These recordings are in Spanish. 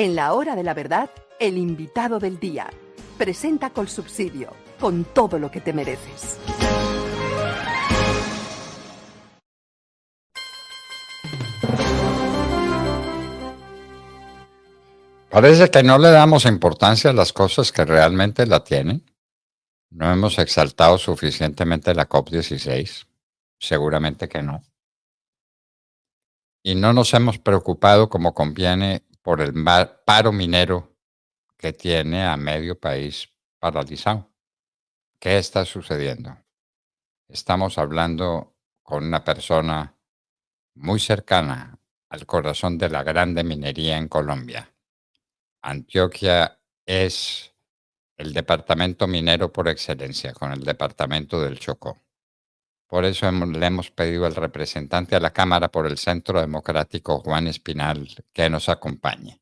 En la hora de la verdad, el invitado del día. Presenta Colsubsidio, con todo lo que te mereces. Parece que no le damos importancia a las cosas que realmente la tienen. No hemos exaltado suficientemente la COP16. Seguramente que no. Y no nos hemos preocupado como conviene por el paro minero que tiene a medio país paralizado. ¿Qué está sucediendo? Estamos hablando con una persona muy cercana al corazón de la grande minería en Colombia. Antioquia es el departamento minero por excelencia, con el departamento del Chocó. Por eso le hemos pedido al representante a la Cámara por el Centro Democrático, Juan Espinal, que nos acompañe.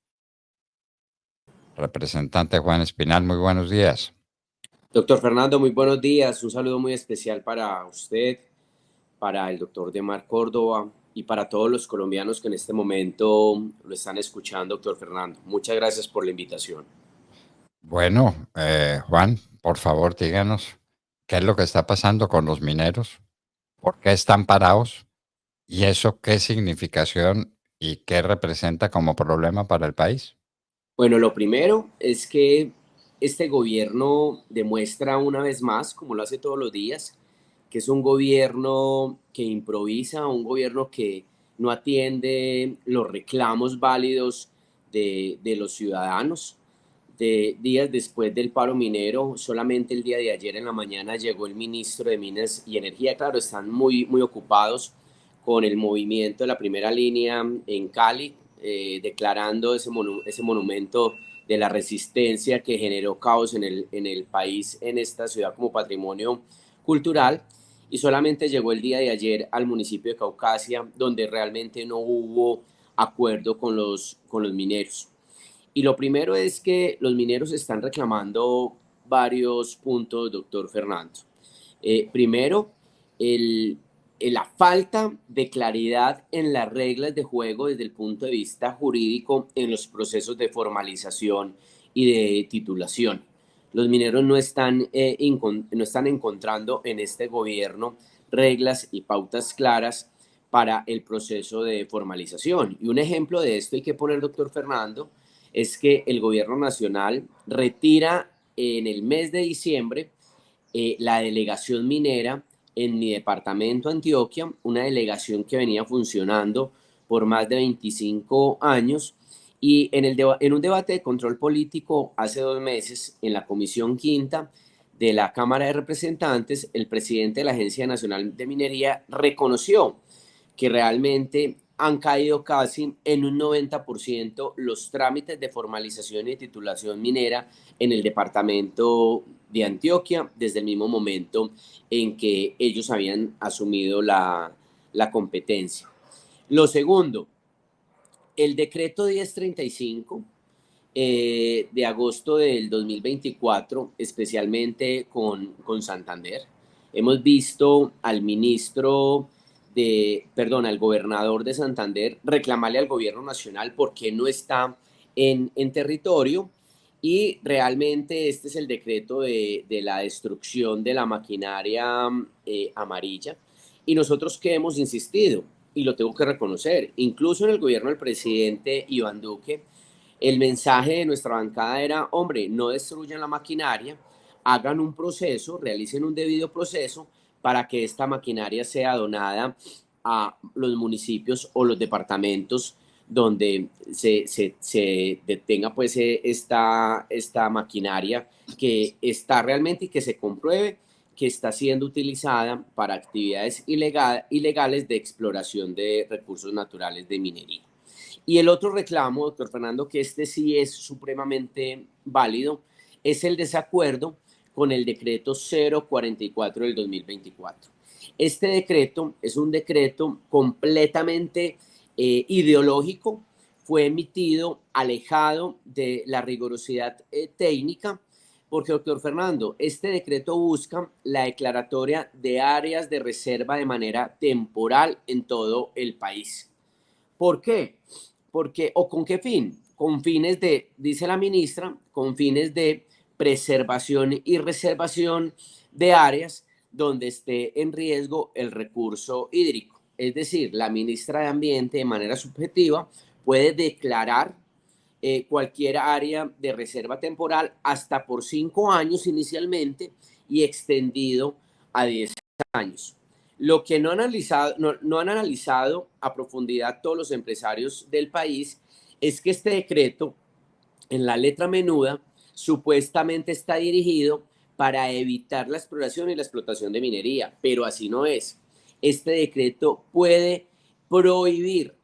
Representante Juan Espinal, muy buenos días. Doctor Fernando, muy buenos días. Un saludo muy especial para usted, para el doctor Demar Córdoba y para todos los colombianos que en este momento lo están escuchando, doctor Fernando. Muchas gracias por la invitación. Bueno, Juan, por favor, díganos qué es lo que está pasando con los mineros, por qué están parados y eso qué significación y qué representa como problema para el país. Bueno, lo primero es que este gobierno demuestra una vez más, como lo hace todos los días, que es un gobierno que improvisa, un gobierno que no atiende los reclamos válidos de los ciudadanos. Días después del paro minero, solamente el día de ayer en la mañana llegó el ministro de Minas y Energía. Claro, están muy ocupados con el movimiento de la primera línea en Cali, declarando ese monumento de la resistencia que generó caos en el país, en esta ciudad, como patrimonio cultural. Y solamente llegó el día de ayer al municipio de Caucasia, donde realmente no hubo acuerdo con los mineros. Y lo primero es que los mineros están reclamando varios puntos, doctor Fernando. Primero, el, la falta de claridad en las reglas de juego desde el punto de vista jurídico en los procesos de formalización y de titulación. Los mineros no están encontrando en este gobierno reglas y pautas claras para el proceso de formalización. Y un ejemplo de esto hay que poner, doctor Fernando, es que el gobierno nacional retira en el mes de diciembre la delegación minera en mi departamento, Antioquia, una delegación que venía funcionando por más de 25 años. Y en un debate de control político hace 2 meses, en la Comisión Quinta de la Cámara de Representantes, el presidente de la Agencia Nacional de Minería reconoció que realmente han caído casi en un 90% los trámites de formalización y titulación minera en el departamento de Antioquia desde el mismo momento en que ellos habían asumido la competencia. Lo segundo, el decreto 1035 de agosto del 2024, especialmente con Santander. Hemos visto al al gobernador de Santander reclamarle al gobierno nacional porque no está en territorio, y realmente este es el decreto de la destrucción de la maquinaria amarilla. Y nosotros que hemos insistido, y lo tengo que reconocer, incluso en el gobierno del presidente Iván Duque, el mensaje de nuestra bancada era: hombre, no destruyan la maquinaria, hagan un proceso, realicen un debido proceso para que esta maquinaria sea donada a los municipios o los departamentos donde se detenga pues esta maquinaria que está realmente, y que se compruebe que está siendo utilizada para actividades ilegales de exploración de recursos naturales de minería. Y el otro reclamo, doctor Fernando, que este sí es supremamente válido, es el desacuerdo con el decreto 044 del 2024. Este decreto es un decreto completamente ideológico, fue emitido alejado de la rigurosidad técnica, porque, doctor Fernando, este decreto busca la declaratoria de áreas de reserva de manera temporal en todo el país. ¿Por qué? Porque, ¿o con qué fin? con fines de, dice la ministra, con fines de preservación y reservación de áreas donde esté en riesgo el recurso hídrico. Es decir, la ministra de Ambiente de manera subjetiva puede declarar cualquier área de reserva temporal hasta por 5 años inicialmente y extendido a 10 años. Lo que no han analizado a profundidad todos los empresarios del país es que este decreto, en la letra menuda, supuestamente está dirigido para evitar la exploración y la explotación de minería, pero así no es. Este decreto puede prohibir,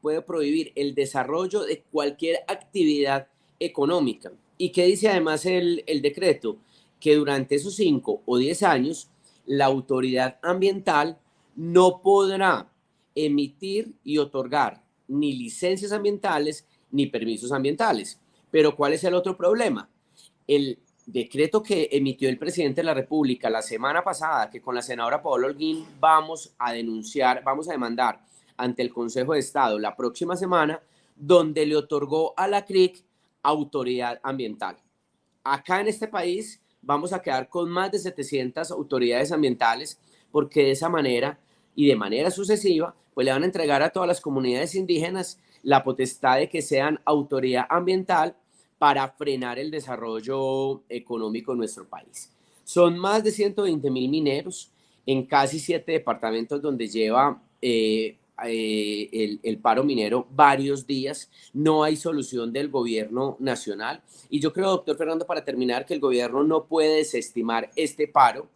puede prohibir el desarrollo de cualquier actividad económica. ¿Y qué dice además el decreto? Que durante esos 5 o 10 años la autoridad ambiental no podrá emitir y otorgar ni licencias ambientales ni permisos ambientales. Pero ¿cuál es el otro problema? El decreto que emitió el presidente de la República la semana pasada, que con la senadora Paola Holguín vamos a demandar ante el Consejo de Estado la próxima semana, donde le otorgó a la CRIC autoridad ambiental. Acá en este país vamos a quedar con más de 700 autoridades ambientales, porque de esa manera y de manera sucesiva, pues le van a entregar a todas las comunidades indígenas la potestad de que sean autoridad ambiental para frenar el desarrollo económico en nuestro país. Son más de 120.000 mineros en casi 7 departamentos donde lleva el paro minero varios días. No hay solución del gobierno nacional. Y yo creo, doctor Fernando, para terminar, que el gobierno no puede desestimar este paro,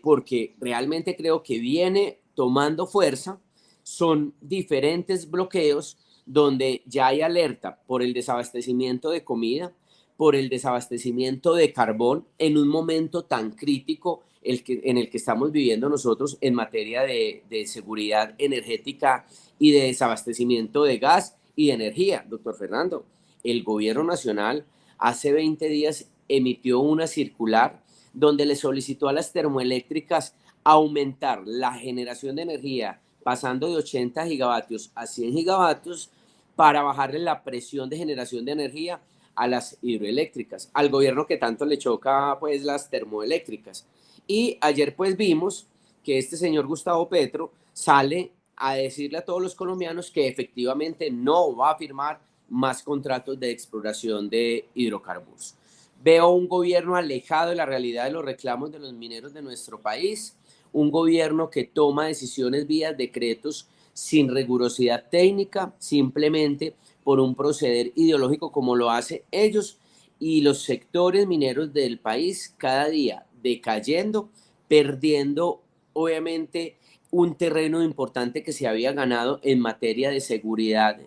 porque realmente creo que viene tomando fuerza. Son diferentes bloqueos donde ya hay alerta por el desabastecimiento de comida, por el desabastecimiento de carbón en un momento tan crítico en el que estamos viviendo nosotros en materia de seguridad energética y de desabastecimiento de gas y de energía. Doctor Fernando, el gobierno nacional hace 20 días emitió una circular donde le solicitó a las termoeléctricas aumentar la generación de energía pasando de 80 gigavatios a 100 gigavatios para bajarle la presión de generación de energía a las hidroeléctricas, al gobierno que tanto le choca pues las termoeléctricas. Y ayer pues vimos que este señor Gustavo Petro sale a decirle a todos los colombianos que efectivamente no va a firmar más contratos de exploración de hidrocarburos. Veo un gobierno alejado de la realidad de los reclamos de los mineros de nuestro país, un gobierno que toma decisiones vía decretos sin rigurosidad técnica, simplemente por un proceder ideológico como lo hacen ellos, y los sectores mineros del país cada día decayendo, perdiendo obviamente un terreno importante que se había ganado en materia de seguridad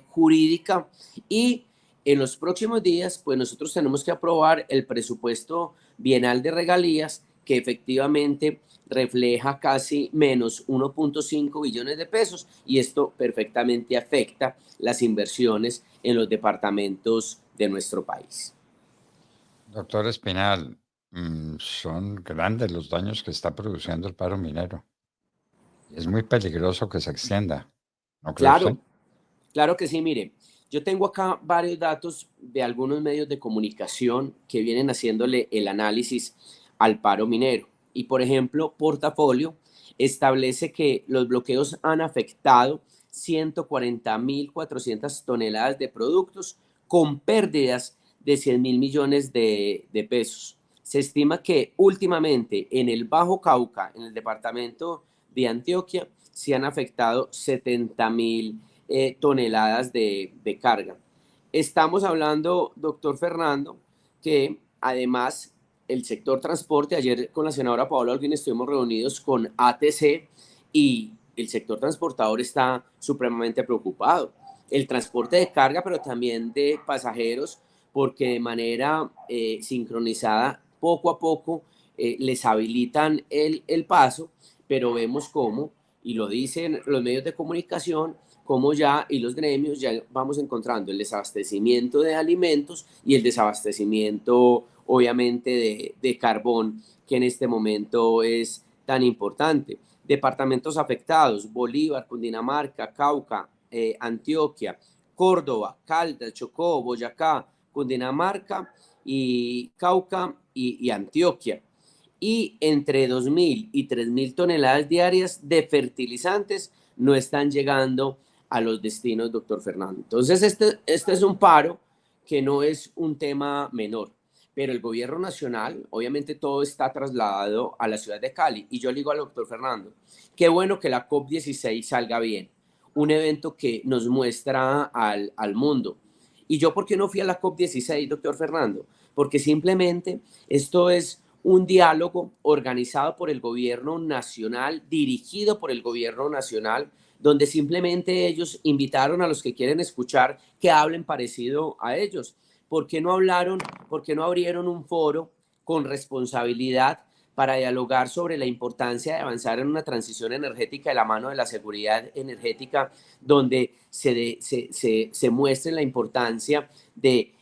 jurídica. Y en los próximos días pues nosotros tenemos que aprobar el presupuesto bienal de regalías, que efectivamente refleja casi menos 1.5 billones de pesos, y esto perfectamente afecta las inversiones en los departamentos de nuestro país. Doctor Espinal, son grandes los daños que está produciendo el paro minero. Es muy peligroso que se extienda, ¿no cree usted? Claro, claro que sí, mire, yo tengo acá varios datos de algunos medios de comunicación que vienen haciéndole el análisis al paro minero. Y por ejemplo, Portafolio establece que los bloqueos han afectado 140.400 toneladas de productos con pérdidas de 100.000 millones de pesos. Se estima que últimamente en el Bajo Cauca, en el departamento de Antioquia, se han afectado 70.000 toneladas de carga. Estamos hablando, doctor Fernando, que además el sector transporte, ayer con la senadora Paola Holguín estuvimos reunidos con ATC, y el sector transportador está supremamente preocupado. El transporte de carga, pero también de pasajeros, porque de manera sincronizada, poco a poco, les habilitan el paso, pero vemos cómo, y lo dicen los medios de comunicación, como ya y los gremios ya vamos encontrando el desabastecimiento de alimentos y el desabastecimiento obviamente de carbón, que en este momento es tan importante. Departamentos afectados: Bolívar, Cundinamarca, Cauca, Antioquia, Córdoba, Caldas, Chocó, Boyacá, Cundinamarca y Cauca y Antioquia. Y entre 2.000 y 3.000 toneladas diarias de fertilizantes no están llegando a los destinos, doctor Fernando. Entonces, este es un paro que no es un tema menor, pero el gobierno nacional, obviamente todo está trasladado a la ciudad de Cali. Y yo le digo al doctor Fernando, qué bueno que la COP16 salga bien, un evento que nos muestra al mundo. ¿Y yo por qué no fui a la COP16, doctor Fernando? Porque simplemente esto es un diálogo organizado por el gobierno nacional, dirigido por el gobierno nacional, donde simplemente ellos invitaron a los que quieren escuchar que hablen parecido a ellos. ¿Por qué no hablaron, por qué no abrieron un foro con responsabilidad para dialogar sobre la importancia de avanzar en una transición energética de la mano de la seguridad energética, donde se muestre la importancia de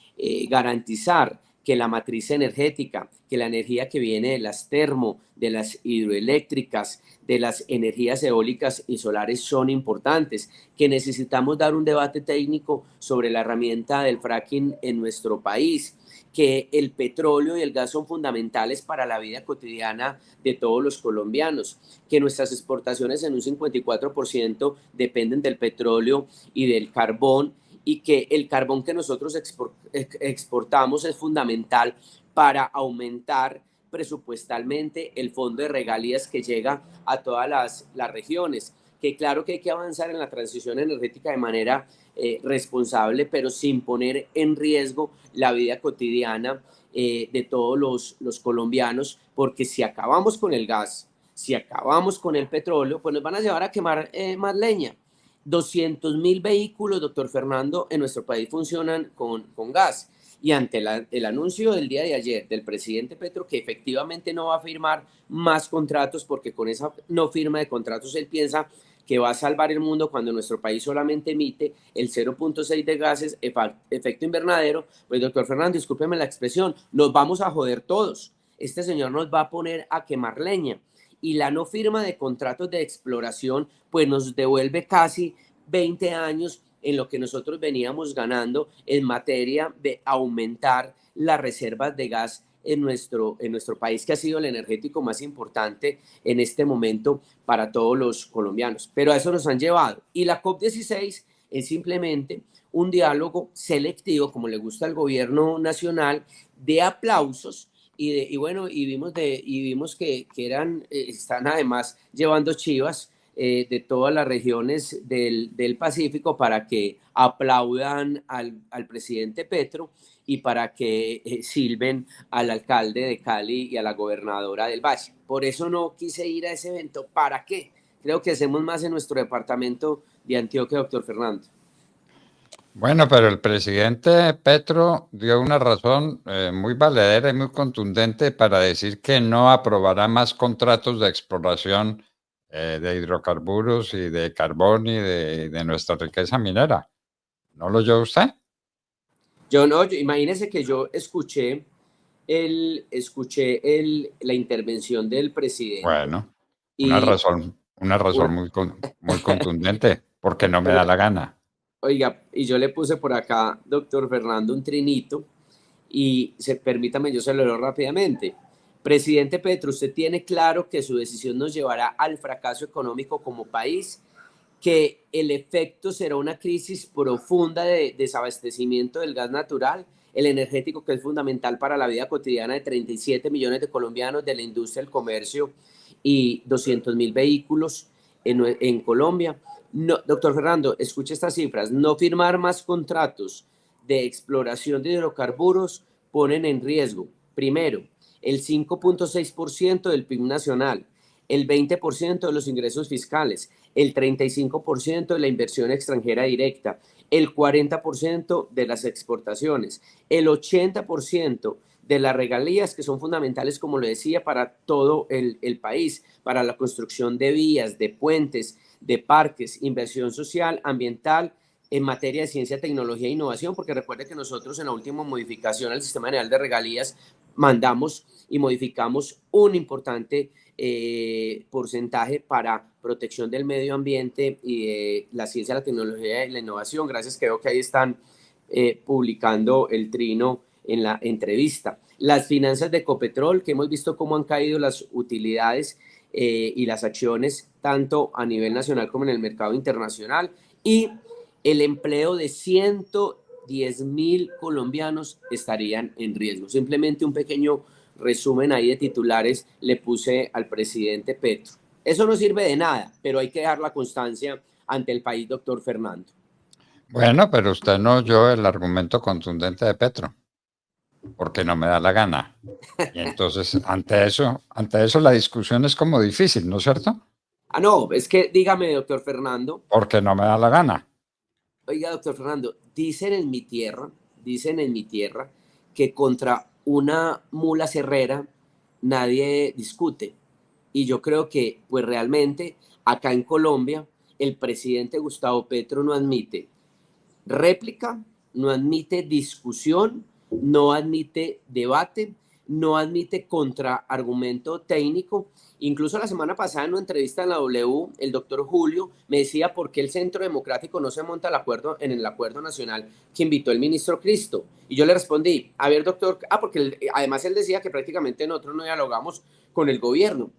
garantizar que la matriz energética, que la energía que viene de las termo, de las hidroeléctricas, de las energías eólicas y solares son importantes, que necesitamos dar un debate técnico sobre la herramienta del fracking en nuestro país, que el petróleo y el gas son fundamentales para la vida cotidiana de todos los colombianos, que nuestras exportaciones en un 54% dependen del petróleo y del carbón, y que el carbón que nosotros exportamos es fundamental para aumentar presupuestalmente el fondo de regalías que llega a todas las regiones, que claro que hay que avanzar en la transición energética de manera responsable, pero sin poner en riesgo la vida cotidiana de todos los colombianos, porque si acabamos con el gas, si acabamos con el petróleo, pues nos van a llevar a quemar más leña. 200.000 vehículos, doctor Fernando, en nuestro país funcionan con gas. Y ante el anuncio del día de ayer del presidente Petro que efectivamente no va a firmar más contratos, porque con esa no firma de contratos él piensa que va a salvar el mundo cuando nuestro país solamente emite el 0.6 de gases efecto invernadero, pues doctor Fernando, discúlpeme la expresión, nos vamos a joder todos. Este señor nos va a poner a quemar leña. Y la no firma de contratos de exploración pues nos devuelve casi 20 años en lo que nosotros veníamos ganando en materia de aumentar las reservas de gas en nuestro país, que ha sido el energético más importante en este momento para todos los colombianos. Pero a eso nos han llevado. Y la COP16 es simplemente un diálogo selectivo, como le gusta al gobierno nacional, de aplausos. Y bueno, vimos que están además llevando chivas de todas las regiones del Pacífico para que aplaudan al presidente Petro y para que silben al alcalde de Cali y a la gobernadora del Valle. Por eso no quise ir a ese evento. ¿Para qué? Creo que hacemos más en nuestro departamento de Antioquia, doctor Fernando. Bueno, pero el presidente Petro dio una razón muy valedera y muy contundente para decir que no aprobará más contratos de exploración de hidrocarburos y de carbón y de nuestra riqueza minera. ¿No lo oyó usted? Imagínese que yo escuché la intervención del presidente. Bueno, una razón muy contundente, porque no me da la gana. Oiga, y yo le puse por acá, doctor Fernando, un trinito, y permítame, yo se lo leo rápidamente. Presidente Petro, usted tiene claro que su decisión nos llevará al fracaso económico como país, que el efecto será una crisis profunda de desabastecimiento del gas natural, el energético, que es fundamental para la vida cotidiana de 37 millones de colombianos, de la industria, el comercio y 200.000 vehículos en Colombia. No, doctor Fernando, escuche estas cifras. No firmar más contratos de exploración de hidrocarburos ponen en riesgo, primero, el 5.6% del PIB nacional, el 20% de los ingresos fiscales, el 35% de la inversión extranjera directa, el 40% de las exportaciones, el 80% de las regalías, que son fundamentales, como le decía, para todo el país, para la construcción de vías, de puentes, de parques, inversión social, ambiental, en materia de ciencia, tecnología e innovación, porque recuerde que nosotros en la última modificación al Sistema General de Regalías mandamos y modificamos un importante porcentaje para protección del medio ambiente y de la ciencia, la tecnología y la innovación. Gracias, creo que ahí están publicando el trino en la entrevista. Las finanzas de Ecopetrol, que hemos visto cómo han caído las utilidades y las acciones, tanto a nivel nacional como en el mercado internacional, y el empleo de 110.000 colombianos estarían en riesgo. Simplemente un pequeño resumen ahí de titulares le puse al presidente Petro. Eso no sirve de nada, pero hay que dejar la constancia ante el país, doctor Fernando. Bueno, pero usted no oyó el argumento contundente de Petro, porque no me da la gana. Y entonces, ante eso la discusión es como difícil, ¿no es cierto? Ah, no, es que dígame, doctor Fernando. Porque no me da la gana. Oiga, doctor Fernando, dicen en mi tierra, que contra una mula cerrera nadie discute. Y yo creo que, pues realmente, acá en Colombia, el presidente Gustavo Petro no admite réplica, no admite discusión, no admite debate, no admite contraargumento técnico. Incluso la semana pasada en una entrevista en la W, el doctor Julio me decía por qué el Centro Democrático no se monta en el acuerdo nacional que invitó el ministro Cristo. Y yo le respondí, a ver, doctor, porque además él decía que prácticamente nosotros no dialogamos con el gobierno.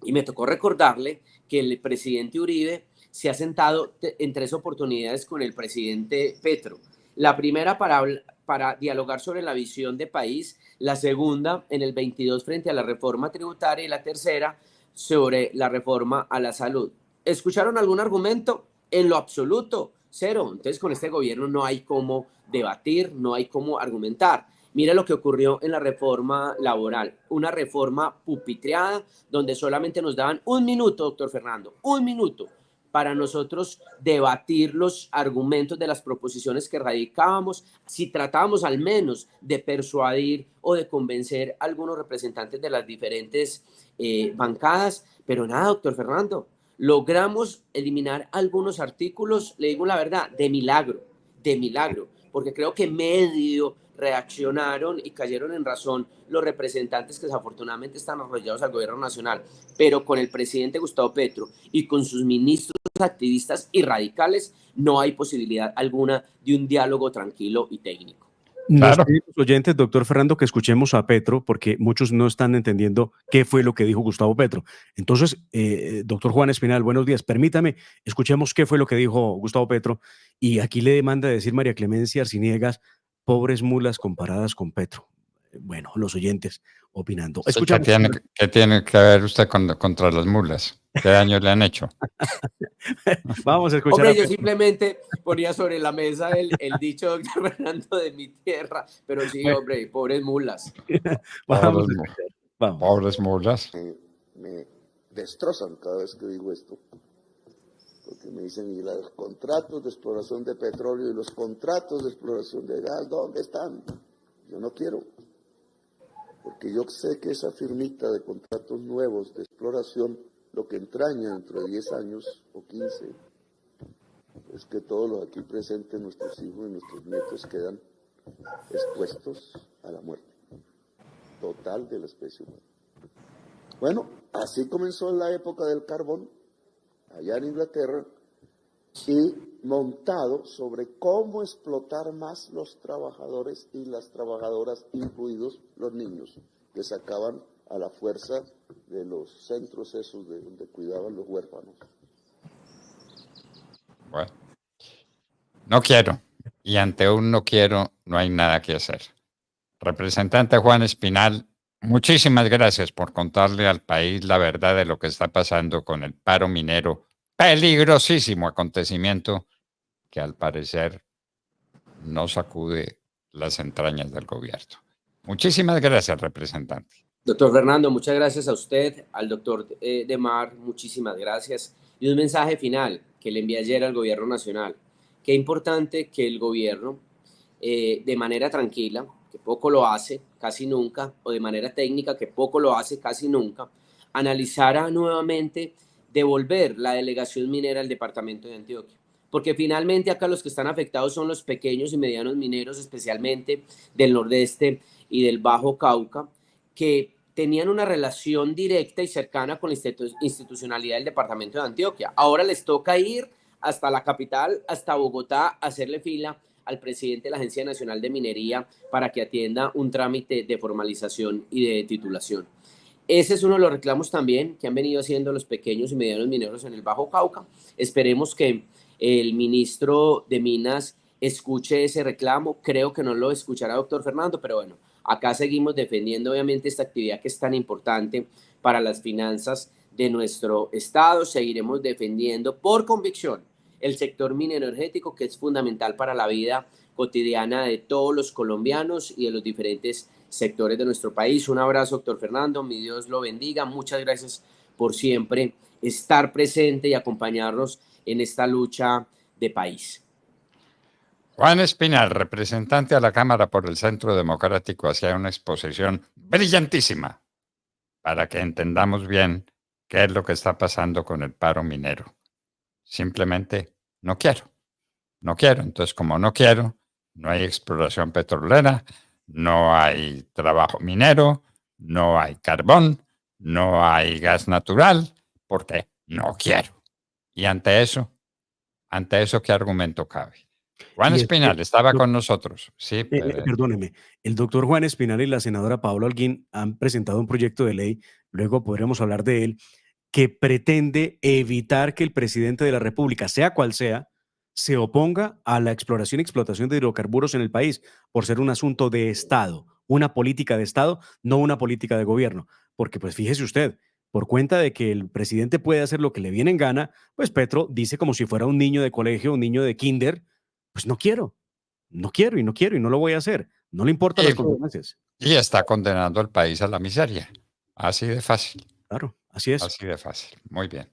Y me tocó recordarle que el presidente Uribe se ha sentado en 3 oportunidades con el presidente Petro. La primera para dialogar sobre la visión de país, la segunda en el 22 frente a la reforma tributaria y la tercera sobre la reforma a la salud. ¿Escucharon algún argumento? En lo absoluto, cero. Entonces con este gobierno no hay cómo debatir, no hay cómo argumentar. Mira lo que ocurrió en la reforma laboral, una reforma pupitreada donde solamente nos daban un minuto, doctor Fernando, un minuto para nosotros debatir los argumentos de las proposiciones que radicábamos, si tratábamos al menos de persuadir o de convencer a algunos representantes de las diferentes bancadas, pero nada, doctor Fernando, logramos eliminar algunos artículos, le digo la verdad, de milagro, porque creo que medio reaccionaron y cayeron en razón los representantes que desafortunadamente están arrollados al gobierno nacional, pero con el presidente Gustavo Petro y con sus ministros activistas y radicales no hay posibilidad alguna de un diálogo tranquilo y técnico. Nos piden los oyentes, doctor Fernando, que escuchemos a Petro, porque muchos no están entendiendo qué fue lo que dijo Gustavo Petro. Entonces, doctor Juan Espinal, buenos días. Permítame, escuchemos qué fue lo que dijo Gustavo Petro. Y aquí le demanda decir María Clemencia Arciniegas, pobres mulas comparadas con Petro. Bueno, los oyentes opinando. Escuchamos. ¿Qué tiene que ver usted contra las mulas? ¿Qué daño le han hecho? Vamos a escuchar. Hombre, yo simplemente ponía sobre la mesa el dicho, doctor Fernando, de mi tierra, pero sí, hombre, pobres mulas. Pobres mulas. Me destrozan cada vez que digo esto, porque me dicen, ¿y los contratos de exploración de petróleo y los contratos de exploración de gas, dónde están? Yo no quiero, porque yo sé que esa firmita de contratos nuevos de exploración, lo que entraña dentro de 10 años o 15, es que todos los aquí presentes, nuestros hijos y nuestros nietos, quedan expuestos a la muerte total de la especie humana. Bueno, así comenzó en la época del carbón, allá en Inglaterra, y montado sobre cómo explotar más los trabajadores y las trabajadoras, incluidos los niños, que sacaban a la fuerza de los centros esos de donde cuidaban los huérfanos. Bueno, no quiero, y ante un no quiero no hay nada que hacer. Representante Juan Espinal, muchísimas gracias por contarle al país la verdad de lo que está pasando con el paro minero, peligrosísimo acontecimiento que al parecer no sacude las entrañas del gobierno. Muchísimas gracias, representante. Doctor Fernando, muchas gracias a usted, al doctor Demar, muchísimas gracias. Y un mensaje final que le envié ayer al gobierno nacional. Qué importante que el gobierno, de manera tranquila, que poco lo hace, casi nunca, o de manera técnica, que poco lo hace, casi nunca, analizara nuevamente devolver la delegación minera al departamento de Antioquia. Porque finalmente acá los que están afectados son los pequeños y medianos mineros, especialmente del nordeste y del Bajo Cauca, que tenían una relación directa y cercana con la institucionalidad del departamento de Antioquia. Ahora les toca ir hasta la capital, hasta Bogotá, a hacerle fila al presidente de la Agencia Nacional de Minería para que atienda un trámite de formalización y de titulación. Ese es uno de los reclamos también que han venido haciendo los pequeños y medianos mineros en el Bajo Cauca. Esperemos que el ministro de Minas escuche ese reclamo. Creo que no lo escuchará doctor Fernando, pero bueno, acá seguimos defendiendo obviamente esta actividad que es tan importante para las finanzas de nuestro estado. Seguiremos defendiendo por convicción el sector minero energético, que es fundamental para la vida cotidiana de todos los colombianos y de los diferentes sectores de nuestro país. Un abrazo, doctor Fernando, mi Dios lo bendiga. Muchas gracias por siempre estar presente y acompañarnos en esta lucha de país. Juan Espinal, representante a la Cámara por el Centro Democrático, hacía una exposición brillantísima para que entendamos bien qué es lo que está pasando con el paro minero. Simplemente no quiero. Entonces, como no quiero, no hay exploración petrolera, no hay trabajo minero, no hay carbón, no hay gas natural, porque no quiero. Y ante eso, ¿qué argumento cabe? Juan Espinal estaba con nosotros. Sí, perdóneme, el doctor Juan Espinal y la senadora Paula Holguín han presentado un proyecto de ley, luego podremos hablar de él, que pretende evitar que el presidente de la República, sea cual sea, se oponga a la exploración y explotación de hidrocarburos en el país por ser un asunto de Estado, una política de Estado, no una política de gobierno. Porque pues fíjese usted, por cuenta de que el presidente puede hacer lo que le viene en gana, pues Petro dice como si fuera un niño de colegio, un niño de kinder, pues no quiero y no lo voy a hacer. No le importan las consecuencias. Y está condenando al país a la miseria. Así de fácil. Claro, así es. Así de fácil. Muy bien.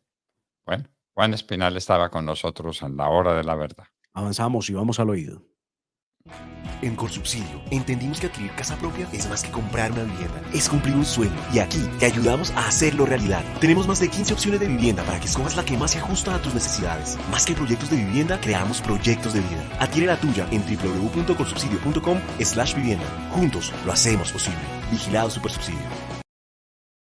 Bueno, Juan Espinal estaba con nosotros en la hora de la verdad. Avanzamos y vamos al oído. En Colsubsidio entendimos que adquirir casa propia es más que comprar una vivienda, es cumplir un sueño, y aquí te ayudamos a hacerlo realidad. Tenemos más de 15 opciones de vivienda para que escojas la que más se ajusta a tus necesidades. Más que proyectos de vivienda, creamos proyectos de vida. Adquiere la tuya en www.colsubsidio.com/vivienda. Juntos lo hacemos posible. Vigilado Supersubsidio.